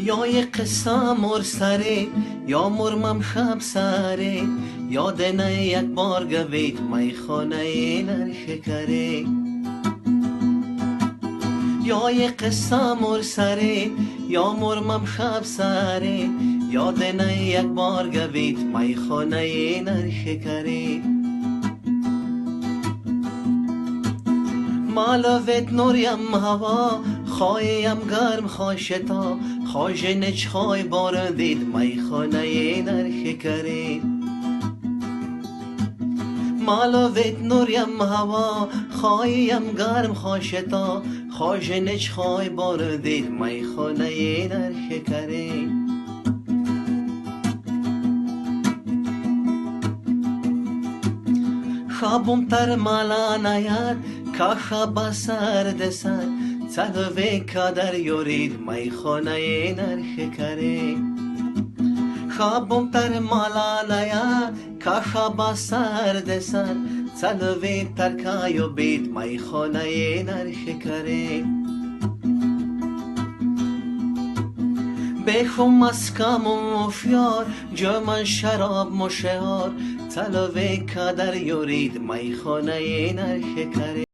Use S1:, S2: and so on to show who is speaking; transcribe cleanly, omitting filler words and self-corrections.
S1: یا یک قصه مرسره یا مرمم شب سره یاد نه یک بار گوید میخانه نرشکره یا یک قصه مرسره یا مرمم شب سره یاد نه یک بار گوید میخانه نرشکره مالویت نوریم هوا خواهیم گرم خواشتا خواج نچ خواه باردید میخانه نرشکره مالویت نوریم هوا خواهیم گرم خواشتا خواج نچ خواه باردید میخانه نرشکره خوابم تر مالا نیاد کاخا با سرد سر چلوه کادر یورید میخانه نرشکره خوابم تر مالا نیاد کاخا با سرد سر چلوه ترکایو بید میخانه نرشکره بخو مسکم و مفیار جمع شراب مشهار تلوه کادر یورید میخانه نرشکره